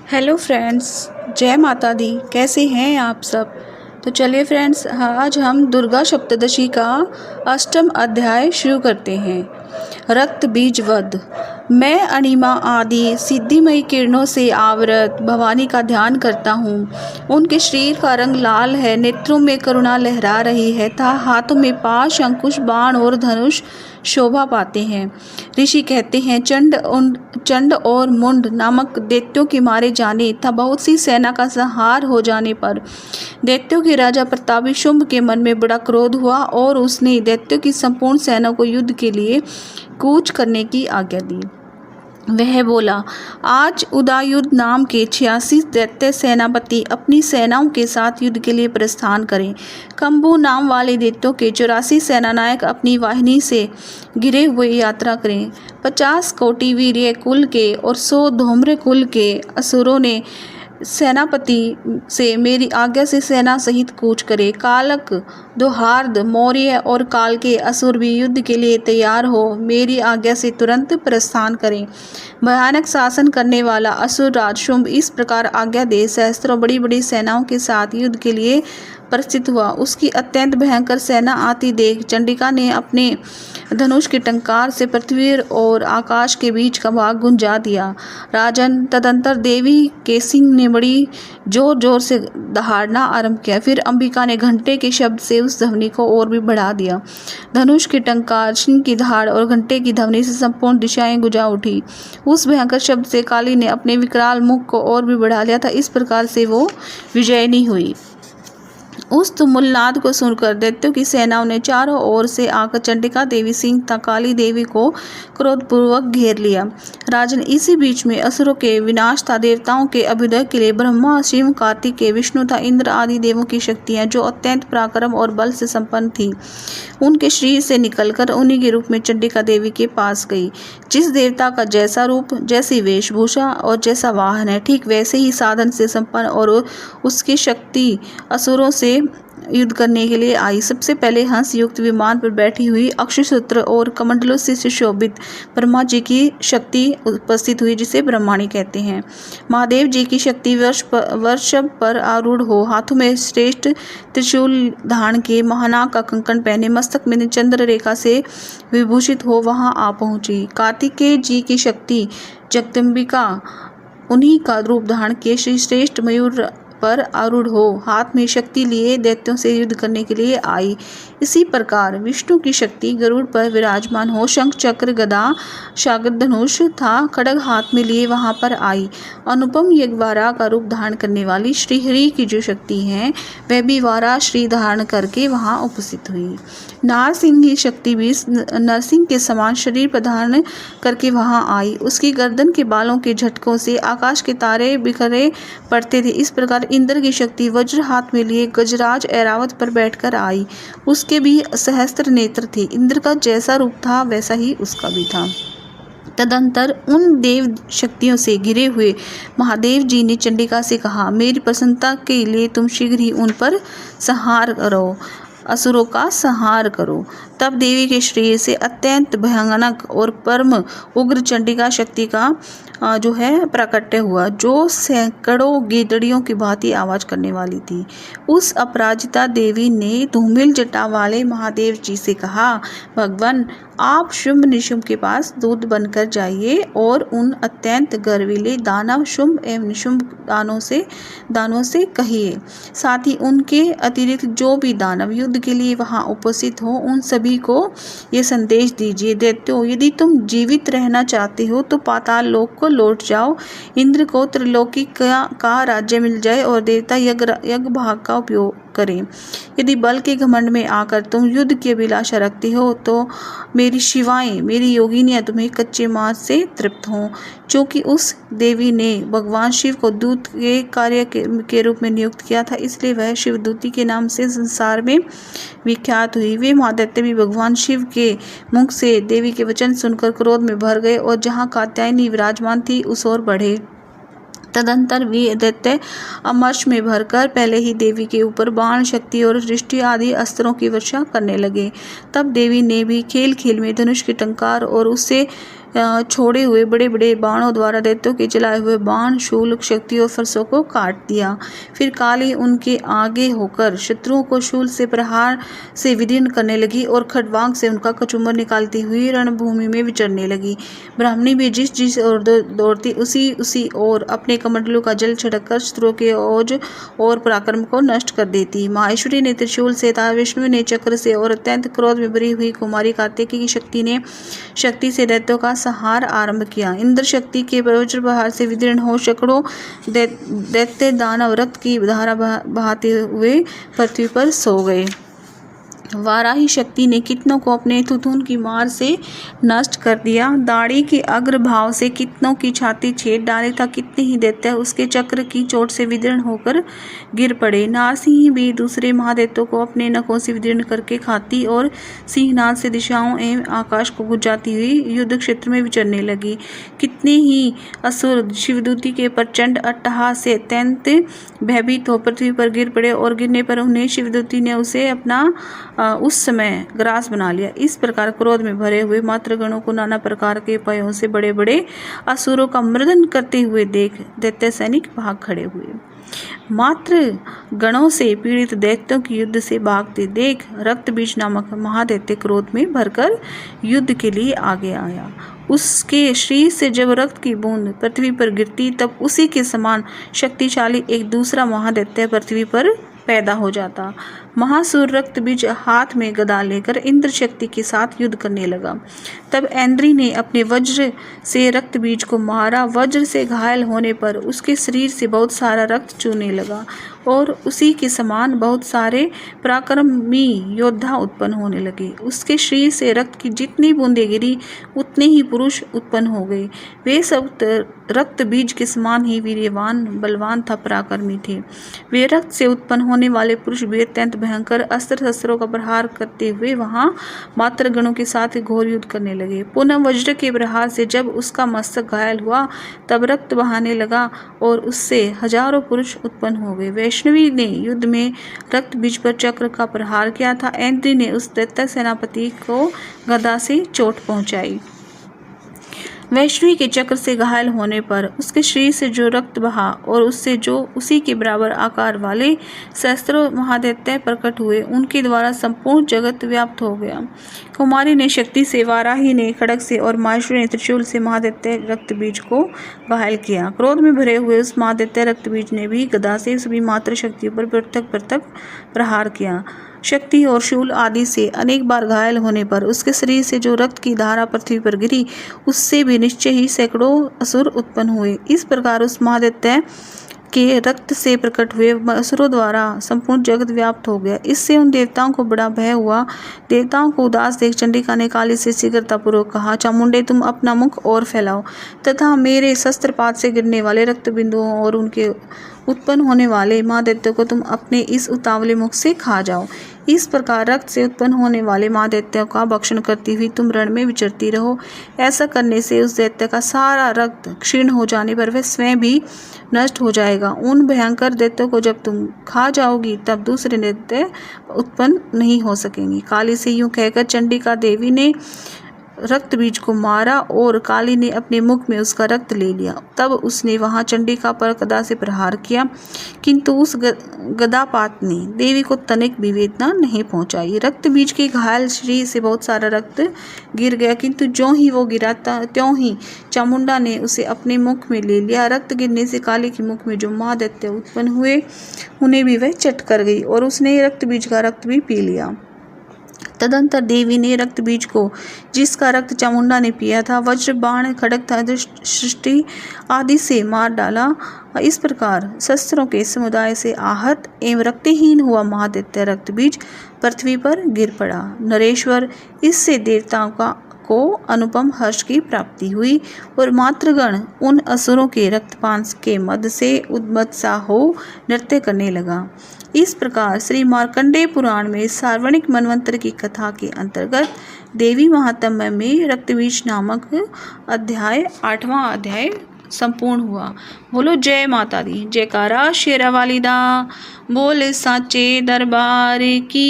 Hello friends, जय माता दी। कैसे हैं आप सब। तो चलिए फ्रेंड्स, आज हम दुर्गा सप्तशती का अष्टम अध्याय शुरू करते हैं। रक्त बीज वध। मैं अणिमा आदि सिद्धिमयी किरणों से आवृत भवानी का ध्यान करता हूँ। उनके शरीर का रंग लाल है, नेत्रों में करुणा लहरा रही है तथा हाथों में पाश, अंकुश, बाण और धनुष शोभा पाते हैं। ऋषि कहते हैं, चंड और मुंड नामक दैत्यों के मारे जाने तथा बहुत सी सेना का संहार हो जाने पर दैत्यों के राजा प्रतापी शुंभ के मन में बड़ा क्रोध हुआ और उसने दैत्यों की संपूर्ण सेना को युद्ध के लिए कूच करने की आज्ञा दी। वह बोला, आज उदयुद्ध नाम के 86 दैत्य सेनापति अपनी सेनाओं के साथ युद्ध के लिए प्रस्थान करें। कंबू नाम वाले दैत्यों के 84 सेनानायक अपनी वाहिनी से घिरे हुए यात्रा करें। 50 कोटि वीर्य कुल के और 100 धूम्र कुल के असुरों ने सेनापति से मेरी आज्ञा से सेना सहित कूच करे। कालक, दोहार्द, मौर्य और काल के असुर भी युद्ध के लिए तैयार हो मेरी आज्ञा से तुरंत प्रस्थान करें। भयानक शासन करने वाला असुर राज शुंभ इस प्रकार आज्ञा दे सहस्त्रों बड़ी बड़ी सेनाओं के साथ युद्ध के लिए प्रस्थित हुआ। उसकी अत्यंत भयंकर सेना आती देख चंडिका ने अपने धनुष के टंकार से पृथ्वी और आकाश के बीच का भाग गुंजा दिया। राजन, तदंतर देवी के सिंह ने बड़ी जोर जोर से दहाड़ना आरंभ किया। फिर अंबिका ने घंटे के शब्द से उस ध्वनि को और भी बढ़ा दिया। धनुष के टंकार, सिंह की दहाड़ और घंटे की ध्वनि से संपूर्ण दिशाएं गुंजा उठी। उस भयंकर शब्द से काली ने अपने विकराल मुख को और भी बढ़ा लिया था। इस प्रकार से वो विजयनी हुई। उस तुमुलनाद को सुनकर दैत्यों की सेनाओं ने चारों ओर से आकर चंडिका देवी, सिंह तथा काली देवी को क्रोधपूर्वक घेर लिया। राजन, इसी बीच में असुरों के विनाश तथा देवताओं के अभ्युदय के लिए ब्रह्मा, शिव, कार्तिकेय, विष्णु तथा इंद्र आदि देवों की शक्तियां जो अत्यंत पराक्रम और बल से संपन्न थी, उनके शरीर से निकलकर उन्हीं के रूप में चंडिका देवी के पास गई। जिस देवता का जैसा रूप, जैसी वेशभूषा और जैसा वाहन है, ठीक वैसे ही साधन से संपन्न और उसकी शक्ति असुरों से युद्ध करने के लिए आई। सबसे पहले हंस युक्त विमान पर बैठी हुई अक्षसूत्र और कमंडलों से सुशोभित ब्रह्मा जी की शक्ति उपस्थित हुई, जिसे ब्रह्माणी कहते हैं। महादेव जी की शक्ति वृषभ पर आरूढ़ हो, हाथों में श्रेष्ठ त्रिशूल धारण के, महानाग का कंकण पहने, मस्तक में चंद्र रेखा से विभूषित हो वहां आ पहुंची। कार्तिकेय जी की शक्ति जगदम्बिका उन्हीं का रूप धारण किए श्रेष्ठ मयूर पर आरूढ़ हो, हाथ में शक्ति लिए दैत्यों से युद्ध करने के लिए आई। इसी प्रकार विष्णु की शक्ति गरुड़ पर विराजमान हो, शंख, चक्र, गदा, सागर, धनुष था खड्ग हाथ में लिए वहां पर आई। अनुपम यज्ञवारा का रूप धारण करने वाली श्रीहरि की जो शक्ति है, वह भी वारा श्री धारण करके वहां उपस्थित हुई। नारसिंह की शक्ति भी नरसिंह के समान शरीर प्रधान करके वहां आई। उसकी गर्दन के बालों के झटकों से आकाश के तारे बिखरे पड़ते थे। इस प्रकार इंद्र की शक्ति वज्र हाथ में लिए गजराज ऐरावत पर बैठकर आई। उसके भी सहस्त्र नेत्र थे। इंद्र का जैसा रूप था वैसा ही उसका भी था। तदंतर उन देव शक्तियों से घिरे हुए महादेव जी ने चंडिका से कहा, मेरी प्रसन्नता के लिए तुम शीघ्र ही उन पर संहार करो, असुरों का संहार करो। तब देवी के शरीर से अत्यंत भयानक और परम उग्र चंडिका शक्ति का जो है प्राकट्य हुआ, जो सैकड़ों गीदड़ियों की भांति आवाज करने वाली थी। उस अपराजिता देवी ने धूमिल जटा वाले महादेव जी से कहा, भगवान, आप शुंभ निशुंभ के पास दूत बनकर जाइए और उन अत्यंत गर्वीले दानव शुंभ एवं निशुंभ दानों से कहिए। साथ ही उनके अतिरिक्त जो भी दानव युद्ध के लिए वहां उपस्थित हो, उन सभी को ये संदेश दीजिए, दैत्यों, यदि तुम जीवित रहना चाहते हो तो पाताल लोक को लौट जाओ। इंद्र को त्रिलोकी का राज्य मिल जाए और देवता यज्ञ भाग का उपयोग करें। यदि बल के घमंड में आकर तुम युद्ध की अभिलाषा रखते हो तो मेरी शिवाएं, मेरी योगिनियां तुम्हें कच्चे मांस से तृप्त हों। क्योंकि उस देवी ने भगवान शिव को दूत के कार्य के रूप में नियुक्त किया था, इसलिए वह शिवदूती के नाम से संसार में विख्यात हुई। वे महादैत्य भी भगवान शिव के मुख से देवी के वचन सुनकर क्रोध में भर गए और जहाँ कात्यायनी विराजमान थी उस ओर बढ़े। तदंतर वे दैत्य अमर्ष में भरकर पहले ही देवी के ऊपर बाण, शक्ति और दृष्टि आदि अस्त्रों की वर्षा करने लगे। तब देवी ने भी खेल खेल में धनुष के टंकार और उससे छोड़े हुए बड़े बड़े बाणों द्वारा दैत्यों के चलाए हुए बाण, शूल, शक्ति और फरसों को काट दिया। फिर काली उनके आगे होकर शत्रुओं को शूल से प्रहार से विदीर्ण करने लगी और खड्वांग से उनका कचूमर निकालती हुई रणभूमि में विचरने लगी। ब्राह्मणी भी जिस ओर दौड़ती उसी ओर अपने कमंडलों का जल छिड़ककर शत्रुओं के ओज और पराक्रम को नष्ट कर देती। माहेश्वरी ने त्रिशूल से तथा विष्णु ने चक्र से और अत्यंत क्रोध में भरी हुई कुमारी कार्तिकी की शक्ति से दैत्यों का संहार आरंभ किया। इंद्र शक्ति के वज्र प्रहार से विदीर्ण हो सैकड़ों दैत्य दानव रक्त की धारा बहाते हुए पृथ्वी पर सो गए। वाराही शक्ति ने कितनों को अपने थुथुन की मार से नष्ट कर दिया। दाढ़ी के अग्रभाव से कितनों की छाती छेद डाले था। कितने ही दैत्य उसके चक्र की चोट से विदीर्ण होकर गिर पड़े। नारसिंह भी दूसरे महादैत्यों को अपने नखों से विदीर्ण करके खाती और सिंहनाद से दिशाओं एवं आकाश को गुजाती हुई युद्ध क्षेत्र में विचरने लगी। कितने ही असुर शिवदूती के प्रचंड अट्टहास से अत्यंत भयभीत हो पृथ्वी पर गिर पड़े और गिरने पर उन्हें शिवदूती ने उसे अपना उस समय ग्रास बना लिया। इस प्रकार क्रोध में भरे हुए मातृगणों को नाना प्रकार के उपायों से बड़े बड़े असुरों का मर्दन करते हुए देख दैत्य सैनिक भाग खड़े हुए। मात्र गणों से पीड़ित दैत्यों की युद्ध से भागते देख रक्तबीज नामक महादैत्य क्रोध में भरकर युद्ध के लिए आगे आया। उसके शरीर से जब रक्त की बूंद पृथ्वी पर गिरती तब उसी के समान शक्तिशाली एक दूसरा महादैत्य पृथ्वी पर पैदा हो जाता। महासुर रक्तबीज हाथ में गदा लेकर इंद्र शक्ति के साथ युद्ध करने लगा। तब ऐन्द्री ने अपने वज्र से रक्तबीज को मारा। वज्र से घायल होने पर उसके शरीर से बहुत सारा रक्त चूने लगा और उसी के समान बहुत सारे पराक्रमी योद्धा उत्पन्न होने लगे। उसके शरीर से रक्त की जितनी बूंदें गिरी उतने ही पुरुष उत्पन्न हो गए। वे सब रक्त बीज के समान ही वीर्यवान, बलवान था, पराक्रमी थे। वे रक्त से उत्पन्न होने वाले पुरुष भी अत्यंत भयंकर अस्त्र शस्त्रों का प्रहार करते हुए वहां मातृगणों के साथ घोर युद्ध करने लगे। पुनः वज्र के प्रहार से जब उसका मस्तक घायल हुआ तब रक्त बहाने लगा और उससे हजारों पुरुष उत्पन्न हो गए। वैष्णवी ने युद्ध में रक्त बीज पर चक्र का प्रहार किया था। ऐन्द्री ने उस दैत्य सेनापति को गदा से चोट पहुंचाई। वैष्णवी के चक्र से घायल होने पर उसके शरीर से जो रक्त बहा और उससे जो उसी के बराबर आकार वाले सहस्त्रों महादैत्य प्रकट हुए, उनके द्वारा संपूर्ण जगत व्याप्त हो गया। कुमारी ने शक्ति से, वाराही ने खड्ग से और माहेश्वरी ने त्रिशूल से महादैत्य रक्तबीज को घायल किया। क्रोध में भरे हुए उस महादैत्य रक्तबीज ने भी गदा से सभी मात्र शक्तियों पर पृथक पृथक प्रहार किया। शक्ति और शूल आदि से अनेक बार घायल होने पर उसके शरीर से जो रक्त की धारा पृथ्वी पर गिरी उससे भी निश्चय ही सैकड़ों असुर उत्पन्न हुए। इस प्रकार उस महादैत्य के रक्त से प्रकट हुए असुरों द्वारा संपूर्ण जगत व्याप्त हो गया। इससे उन देवताओं को बड़ा भय हुआ। देवताओं को उदास देख चंडिका ने काली से शीघ्रतापूर्वक कहा, चामुंडे तुम अपना मुख और फैलाओ तथा मेरे शस्त्रपात से गिरने वाले रक्त बिंदुओं और उनके उत्पन्न होने वाले महादैत्यों को तुम अपने इस उतावले मुख से खा जाओ। इस प्रकार रक्त से उत्पन्न होने वाले महादैत्यों का भक्षण करती हुई तुम रण में विचरती रहो। ऐसा करने से उस दैत्य का सारा रक्त क्षीण हो जाने पर वह स्वयं भी नष्ट हो जाएगा। उन भयंकर दैत्यों को जब तुम खा जाओगी तब दूसरे दैत्य उत्पन्न नहीं हो सकेंगे। काली से यूं कहकर चंडिका देवी ने रक्त बीज को मारा और काली ने अपने मुख में उसका रक्त ले लिया। तब उसने वहां चंडिका पर गदा से प्रहार किया, किंतु उस गदापात ने देवी को तनिक भी वेदना नहीं पहुंचाई। रक्त बीज के घायल शरीर से बहुत सारा रक्त गिर गया, किंतु ज्यों ही वो गिरा त्यों ही चामुंडा ने उसे अपने मुख में ले लिया। रक्त गिरने से काली के मुख में जो महादैत्य उत्पन्न हुए उन्हें भी वह चट कर गई और उसने रक्त बीज का रक्त भी पी लिया। तदंतर देवी ने रक्त बीज को, जिसका रक्त चामुंडा ने पिया था, वज्र, बाण, खड्ग तथा सृष्टि आदि से मार डाला। इस प्रकार शस्त्रों के समुदाय से आहत एवं रक्तहीन हुआ महादैत्य रक्त बीज पृथ्वी पर गिर पड़ा। नरेश्वर, इससे देवताओं को अनुपम हर्ष की प्राप्ति हुई और मातृगण उन असुरों के रक्तपान के मद से उद्मत्त सा हो नृत्य करने लगा। इस प्रकार श्री मार्कंडेय पुराण में सार्वणिक मनवंतर की कथा के अंतर्गत देवी महात्म्य में रक्तबीज नामक अध्याय 8वां अध्याय संपूर्ण हुआ। बोलो जय माता दी। जयकारा शेरा वाली दा, बोल साचे दरबार की।